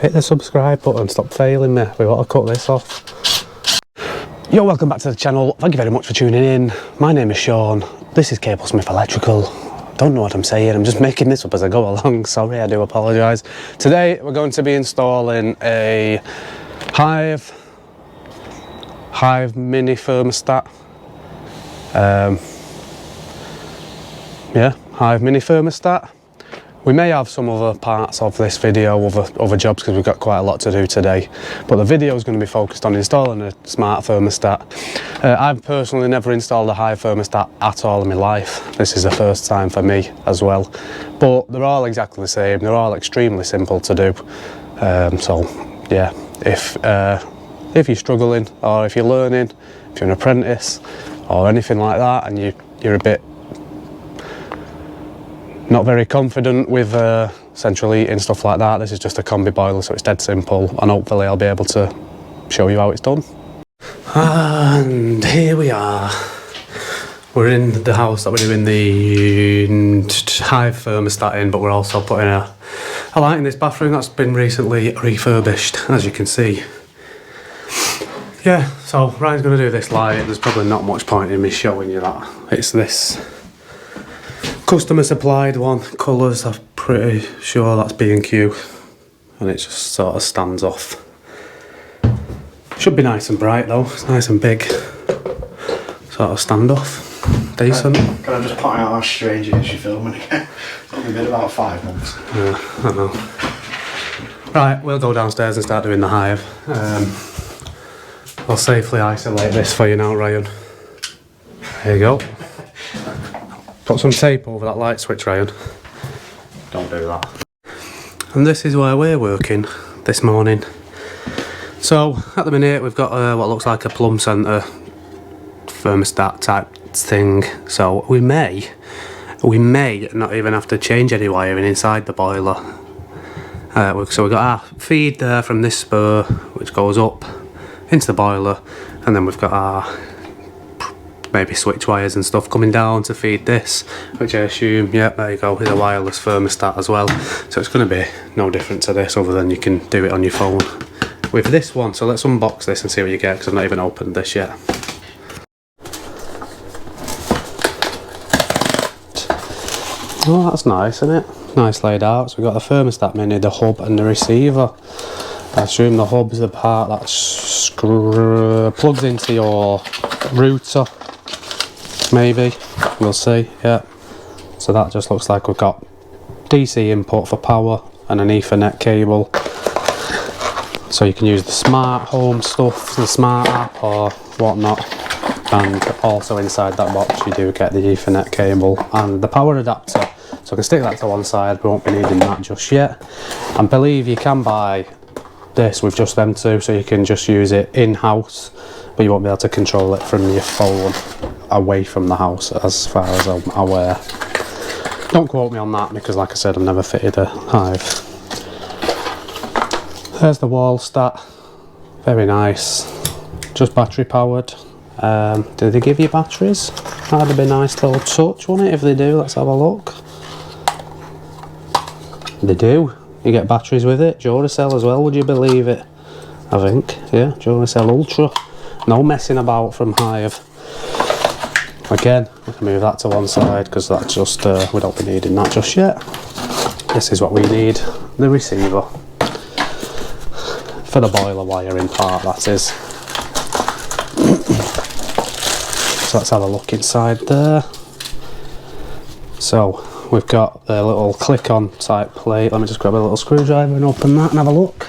hit the subscribe button, stop failing me, we want to cut this off. Yo, welcome back to the channel, thank you very much for tuning in. My name is Sean, this is Cablesmith Electrical. Don't know what I'm saying, I'm just making this up as I go along, sorry, I do apologise. Today we're going to be installing a Hive mini thermostat. Yeah, Hive mini thermostat. We may have some other parts of this video, other jobs, because we've got quite a lot to do today. But the video is going to be focused on installing a smart thermostat. I've personally never installed a Hive thermostat at all in my life. This is the first time for me as well. But they're all exactly the same. They're all extremely simple to do. So yeah, if you're struggling, or if you're learning, if you're an apprentice or anything like that, and you're a bit not very confident with central heating, stuff like that, this is just a combi boiler, so it's dead simple, and hopefully I'll be able to show you how it's done. And here we are. We're in the house that we're doing the Hive thermostat in, but we're also putting a light in this bathroom that's been recently refurbished, as you can see. Yeah, so Ryan's going to do this light. There's probably not much point in me showing you that. It's this customer supplied one, colours, I'm pretty sure that's B&Q, and it just sort of stands off. Should be nice and bright though, it's nice and big, sort of stand off, decent. Can I just point out how strange it is you're filming again? It's only been about 5 months. Yeah, I know. Right, we'll go downstairs and start doing the Hive. I'll safely isolate this for you now, Ryan. There you go. Put some tape over that light switch, Ryan. Don't do that. And this is where we're working this morning. So at the minute we've got what looks like a plumb centre thermostat type thing. So we may not even have to change any wiring inside the boiler. So we've got our feed there from this spur, which goes up into the boiler, and then we've got our maybe switch wires and stuff coming down to feed this, which I assume, yeah, there you go, is a wireless thermostat as well. So it's going to be no different to this, other than you can do it on your phone with this one. So let's unbox this and see what you get, because I've not even opened this yet. Oh, that's nice, isn't it? Nice laid out. So we've got the thermostat mini, the hub and the receiver. I assume the hub's the part that plugs into your router. Maybe, we'll see, yeah. So that just looks like we've got DC input for power and an Ethernet cable. So you can use the smart home stuff, the smart app or whatnot. And also inside that box you do get the Ethernet cable and the power adapter. So I can stick that to one side, we won't be needing that just yet. I believe you can buy this with just them two, so you can just use it in-house, but you won't be able to control it from your phone away from the house, as far as I'm aware. Don't quote me on that, because like I said, I've never fitted a Hive. There's the wall stat, very nice, just battery powered. Do they give you batteries? That'd be a nice little touch, wouldn't it? If they do, let's have a look. They do. You get batteries with it, Duracell as well, would you believe it? I think, yeah, Duracell Ultra. No messing about from Hive. Again, we can move that to one side, because that's just, we don't be needing that just yet. This is what we need, the receiver. For the boiler wiring part, that is. So let's have a look inside there. So, we've got the little click-on type plate. Let me just grab a little screwdriver and open that and have a look.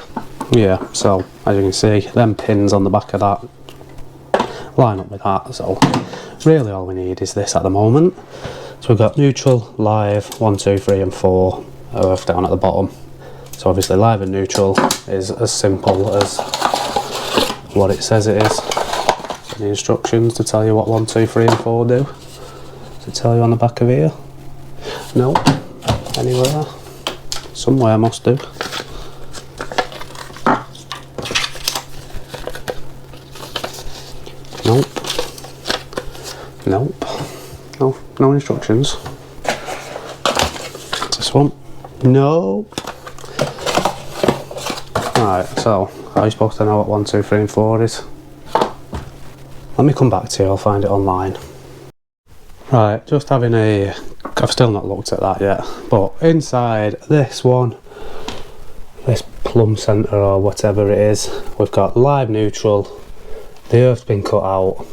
Yeah, so as you can see, them pins on the back of that line up with that. So really all we need is this at the moment. So we've got neutral, live, 1, 2, 3 and 4 down at the bottom. So obviously live and neutral is as simple as what it says it is. The instructions to tell you what 1, 2, 3 and 4 do. To tell you on the back of here. No, anywhere. Somewhere must do. Nope. Nope. No instructions. This one. Nope. Right, so how are you supposed to know what 1, 2, 3 and 4 is? Let me come back to you, I'll find it online. Right, just having a... I've still not looked at that yet, but inside this one, this plumb centre or whatever it is, we've got live neutral. The earth's been cut out,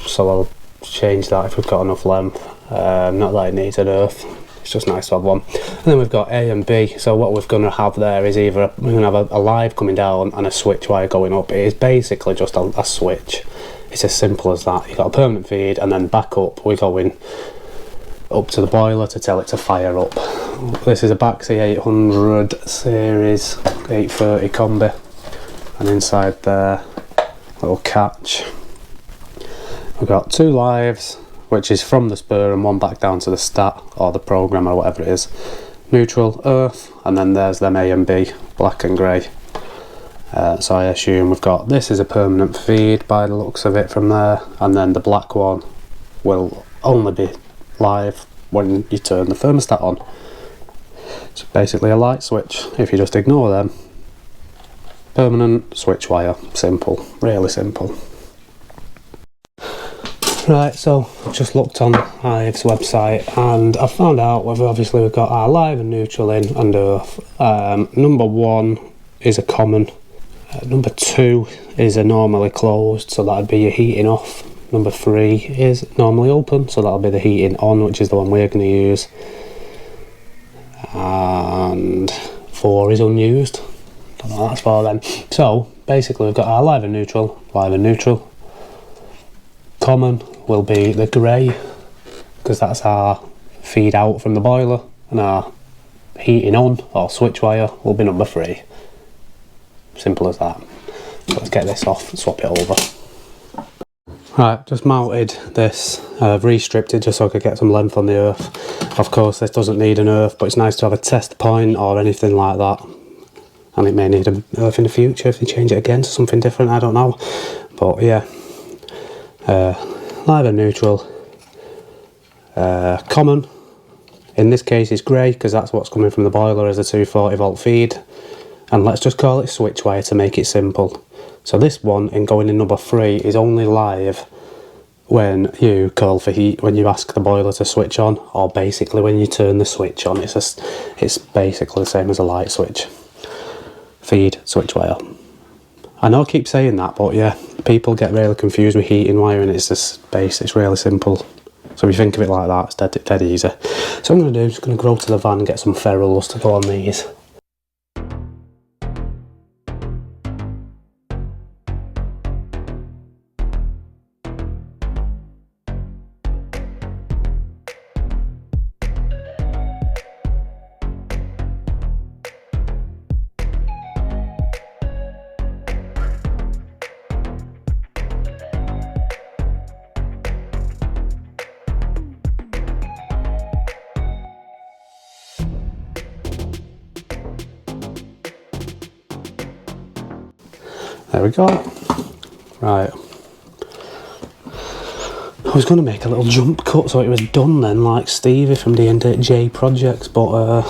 so I'll change that if we've got enough length. Not that it needs an earth, it's just nice to have one. And then we've got A and B, so what we're going to have there is either we're going to have a live coming down and a switch wire going up. It is basically just a switch. It's as simple as that. You've got a permanent feed, and then back up we're going up to the boiler to tell it to fire up. This is a Baxi 800 series 830 combi, and inside there, little catch, we've got 2 lives, which is from the spur and one back down to the stat or the program or whatever it is. Neutral, earth, and then there's them A and B, black and grey. So I assume we've got, this is a permanent feed by the looks of it from there, and then the black one will only be live when you turn the thermostat on. It's basically a light switch. If you just ignore them, permanent switch wire, simple, really simple. Right, so I've just looked on Hive's website and I've found out obviously we've got our live and neutral in and earth. Number 1 is a common. Number 2 is a normally closed, so that'd be your heating off. Number 3 is normally open, so that'll be the heating on, which is the one we're going to use. And 4 is unused. Don't know what that's for then. So basically we've got our live and neutral, Common will be the grey, because that's our feed out from the boiler, and our heating on or switch wire will be number 3. Simple as that. So let's get this off and swap it over. Right, just mounted this, re-stripped it just so I could get some length on the earth. Of course this doesn't need an earth, but it's nice to have a test point or anything like that. And it may need an earth in the future if they change it again to something different, I don't know. But yeah, live and neutral. Common, in this case is grey because that's what's coming from the boiler as a 240 volt feed. And let's just call it switch wire to make it simple. So this one, in going in number 3, is only live when you call for heat, when you ask the boiler to switch on, or basically when you turn the switch on. It's basically the same as a light switch. Feed, switch wire. I know I keep saying that, but yeah, people get really confused with heating wire, and it's just it's really simple. So if you think of it like that, it's dead easy. So what I'm going to do, I'm just going to go to the van and get some ferrules to go on these. There we go. Right. I was going to make a little jump cut so it was done then, like Stevie from D&J Projects, but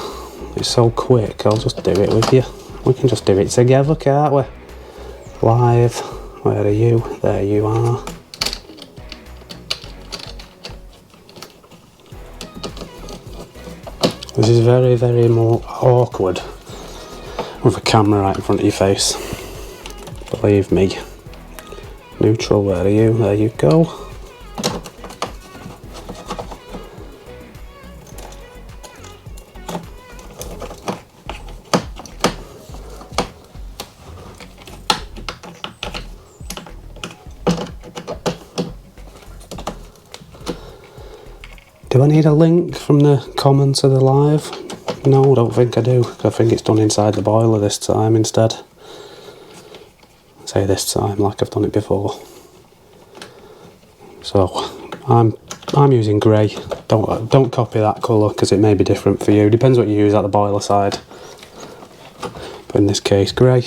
it's so quick, I'll just do it with you. We can just do it together, can't we? Live. Where are you? There you are. This is very, very more awkward with a camera right in front of your face. Believe me. Neutral, where are you? There you go. Do I need a link from the common to the live? No, I don't think I do. I think it's done inside the boiler this time instead. Say this time like I've done it before. So I'm using grey. Don't copy that colour because it may be different for you. Depends what you use at the boiler side. But in this case, grey.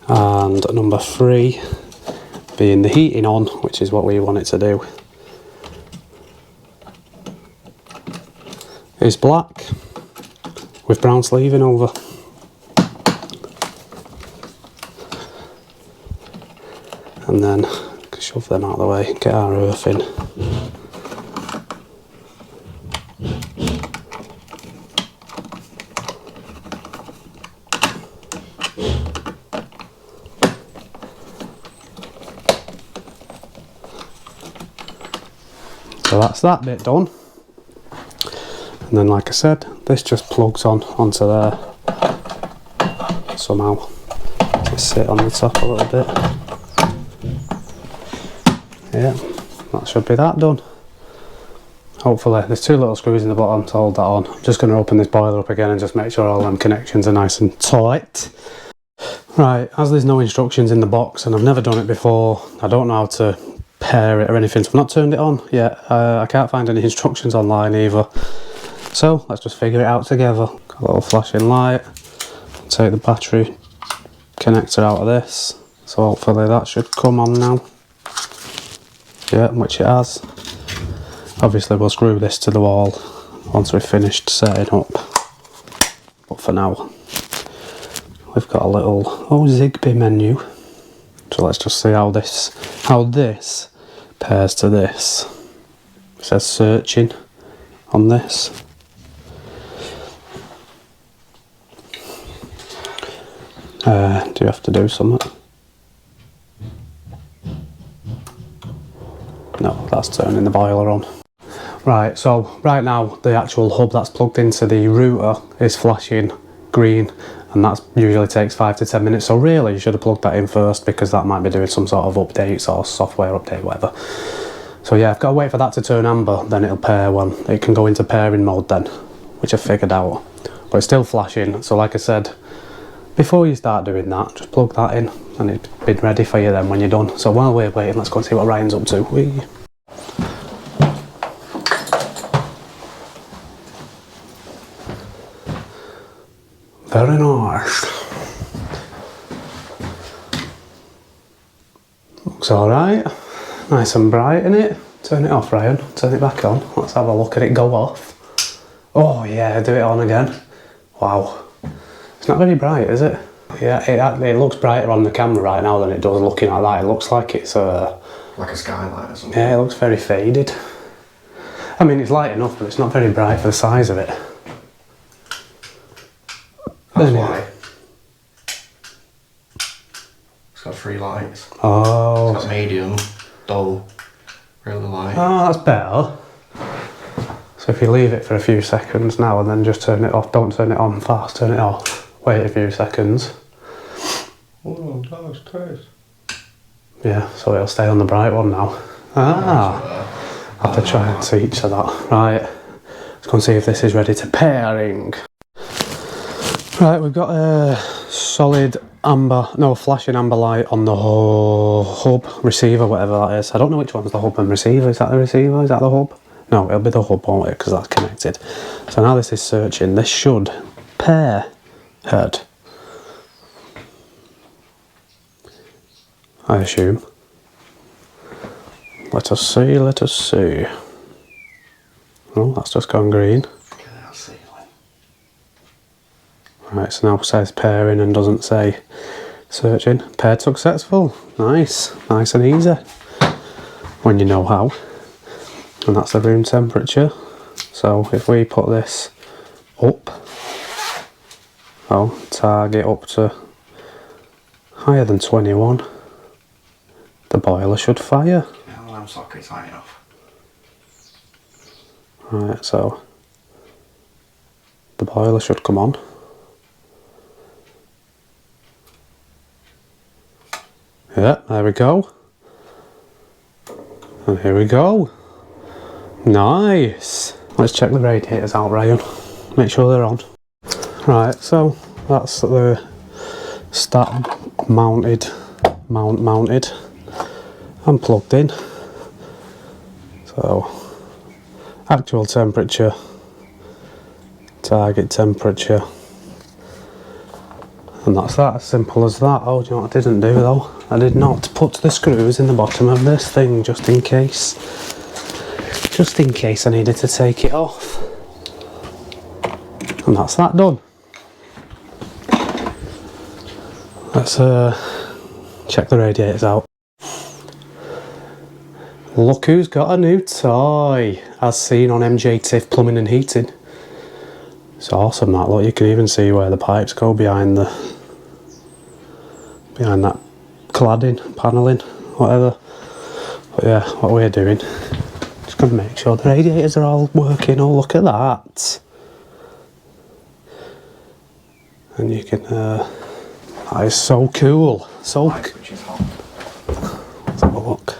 And number 3 being the heating on, which is what we want it to do, is black with brown sleeving over. and then shove them out of the way, get our earth in. So that's that bit done. And then, like I said, this just plugs on onto there somehow. Just sit on the top a little bit. Yeah, that should be that done. Hopefully, there's 2 little screws in the bottom to hold that on. I'm just going to open this boiler up again and just make sure all them connections are nice and tight. Right, as there's no instructions in the box and I've never done it before, I don't know how to pair it or anything, so I've not turned it on yet. I can't find any instructions online either. So let's just figure it out together. Got a little flashing light. Take the battery connector out of this. So hopefully that should come on now. Yeah, which it has. Obviously we'll screw this to the wall once we've finished setting up. But for now, we've got a little Zigbee menu. So let's just see how this pairs to this. It says searching on this. Do you have to do something? No, that's turning the boiler on. Right, so right now the actual hub that's plugged into the router is flashing green, and that usually takes 5 to 10 minutes. So really you should have plugged that in first, because that might be doing some sort of updates or software update, whatever. So yeah, I've got to wait for that to turn amber, then it'll pair when it can go into pairing mode then, which I figured out. But it's still flashing, so like I said, before you start doing that, just plug that in and it's been ready for you then when you're done. So while we're waiting, let's go and see what Ryan's up to. Whee. Very nice. Looks alright. Nice and bright, innit? Turn it off, Ryan. Turn it back on. Let's have a look at it go off. Oh yeah, do it on again. Wow. It's not very bright, is it? Yeah, it looks brighter on the camera right now than it does looking like that. It looks like it's like a skylight or something. Yeah, it looks very faded. I mean, it's light enough, but it's not very bright for the size of it. That's why. It's got 3 lights. Oh. It's got medium, dull, really light. Oh, that's better. So if you leave it for a few seconds now and then just turn it off, don't turn it on fast, turn it off, wait a few seconds. Oh, that looks great. Yeah, so it'll stay on the bright one now. Ah, I'll have to try and teach her that. Right, let's go and see if this is ready to pairing. Right, we've got a solid flashing amber light on the hub, receiver, whatever that is. I don't know which one's the hub and receiver. Is that the receiver? Is that the hub? No, it'll be the hub, won't it? Because that's connected. So now this is searching. This should pair head, I assume. Let us see, let us see. Oh, that's just gone green. Right, so now it says pairing and doesn't say searching. Paired successful. Nice. Nice and easy. When you know how. And that's the room temperature. So if we put this up, target up to higher than 21, the boiler should fire. Yeah, the lamp socket's high enough. Right, so the boiler should come on. Yeah, there we go. And here we go. Nice. Let's check the radiators out, Ryan. Make sure they're on. Right, so that's the stat mounted and plugged in. So actual temperature, target temperature, and that's that, as simple as that. Oh, do you know what I didn't do though? I did not put the screws in the bottom of this thing just in case. Just in case I needed to take it off. And that's that done. Let's check the radiators out. Look who's got a new toy, as seen on MJ Tiff Plumbing and Heating. It's awesome that, look, you can even see where the pipes go behind that cladding, panelling, whatever. But yeah, what we're doing, just going to make sure the radiators are all working. Oh, look at that. And you can, that is so cool. So Which is hot. let's have a look.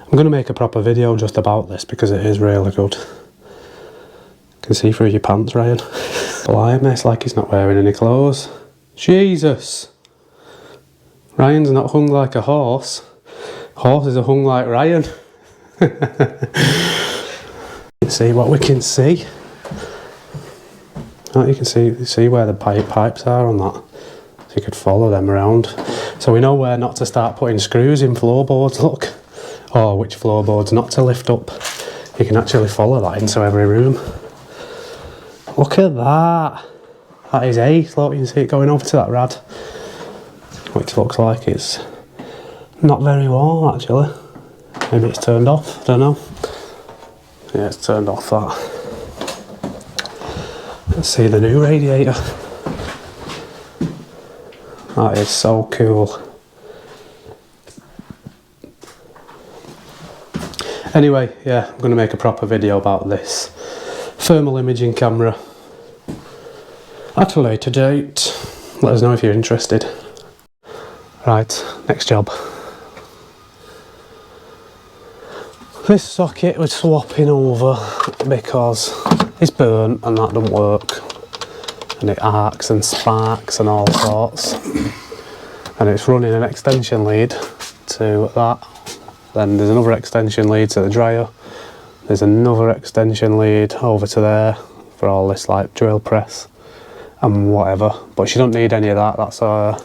I'm going to make a proper video just about this because it is really good. You can see through your pants, Ryan. Blimey, it's like he's not wearing any clothes. Jesus! Ryan's not hung like a horse. Horses are hung like Ryan. See what we can see. Oh, you can see where the pipes are on that. So you could follow them around. So we know where not to start putting screws in floorboards, look. Or which floorboards not to lift up. You can actually follow that into every room. Look at that. That is ace. Look, you can see it going over to that rad. Which looks like it's not very warm actually. Maybe it's turned off, I don't know. Yeah, it's turned off that. Let's see the new radiator. That is so cool. Anyway, yeah, I'm going to make a proper video about this thermal imaging camera at a later date. Let us know if you're interested. Right, next job. This socket we're swapping over because it's burnt and that doesn't work. And it arcs and sparks and all sorts. And it's running an extension lead to that. Then there's another extension lead to the dryer. There's another extension lead over to there for all this like drill press and whatever. But she don't need any of that. That's her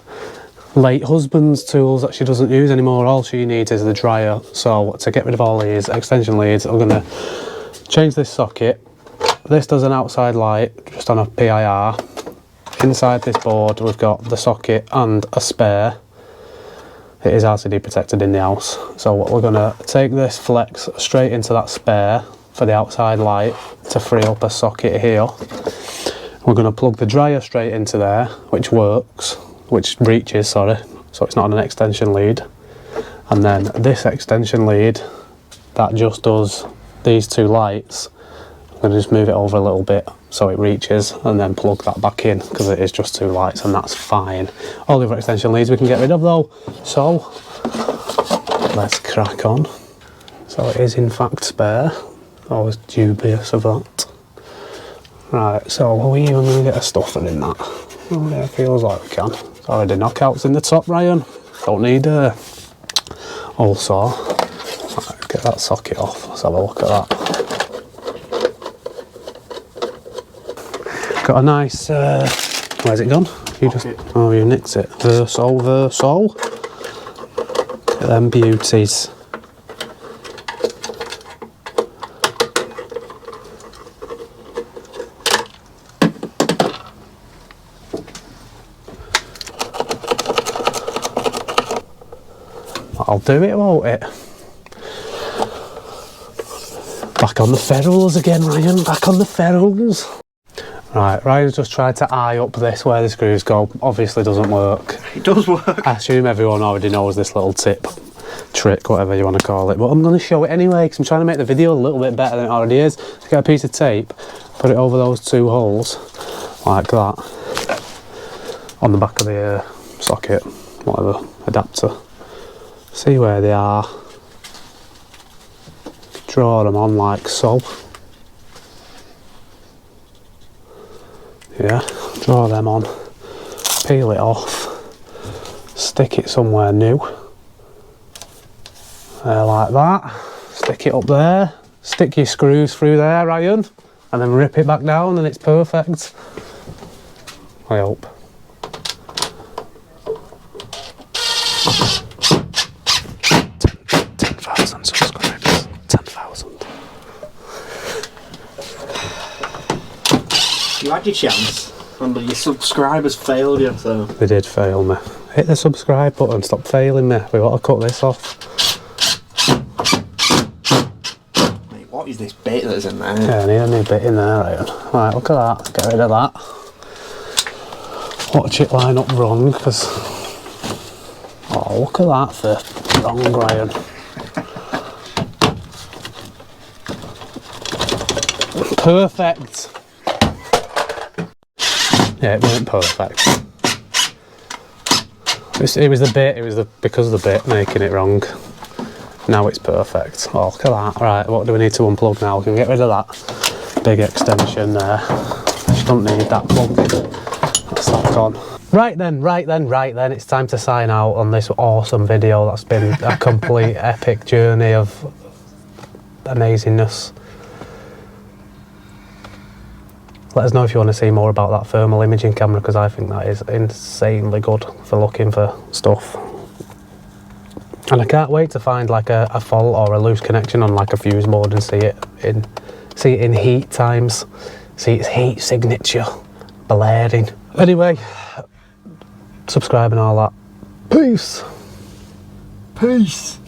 late husband's tools that she doesn't use anymore. All she needs is the dryer. So to get rid of all these extension leads, I'm gonna change this socket. This does an outside light just on a PIR. Inside this board we've got the socket and a spare. It is RCD protected in the house. So we're gonna take this flex straight into that spare for the outside light to free up a socket here. We're gonna plug the dryer straight into there, which works. Which reaches, sorry, so it's not an extension lead. And then this extension lead that just does these two lights, I'm going to just move it over a little bit so it reaches and then plug that back in because it is just two lights and that's fine. All the other extension leads we can get rid of though, so let's crack on. So it is in fact spare, I was dubious of that. Right, so are we even going to get a stuffer in that? Oh yeah, it feels like we can. It's already knockouts in the top, Ryan. Don't need a hole saw. Right, get that socket off. Let's have a look at that. Got a nice. Where's it gone? You just. Oh, you nicked it. Verso. Look at them beauties. I'll do it, won't it? Back on the ferrules again, Ryan. Back on the ferrules. Right, Ryan's just tried to eye up this where the screws go. Obviously doesn't work. It does work. I assume everyone already knows this little tip, trick, whatever you want to call it. But I'm going to show it anyway because I'm trying to make the video a little bit better than it already is. So get a piece of tape, put it over those two holes, like that, on the back of the socket, whatever, adapter. See where they are. Draw them on like so. Yeah, draw them on. Peel it off. Stick it somewhere new. Like that. Stick it up there. Stick your screws through there, Ryan. And then rip it back down and it's perfect. I hope. 10,000 subscribers. 10,000. You had your chance, and your subscribers failed you, so... They did fail me. Hit the subscribe button, stop failing me. We want to cut this off. is this bit that's in there? Yeah, I need a new bit in there, Ryan. Right, look at that. Get rid of that. Watch it line up wrong, because... Oh, look at that for wrong, Ryan. Perfect. Yeah, it weren't perfect. It was the bit, because of the bit making it wrong. Now it's perfect. Oh, look at that. Right, what do we need to unplug now? We can get rid of that big extension there. Just don't need that plug. That's that gone. Right then, it's time to sign out on this awesome video. That's been a complete epic journey of amazingness. Let us know if you want to see more about that thermal imaging camera, because I think that is insanely good for looking for stuff. And I can't wait to find like a fault or a loose connection on like a fuse board and see it in heat times, see its heat signature blaring. Anyway, subscribe and all that. Peace. Peace.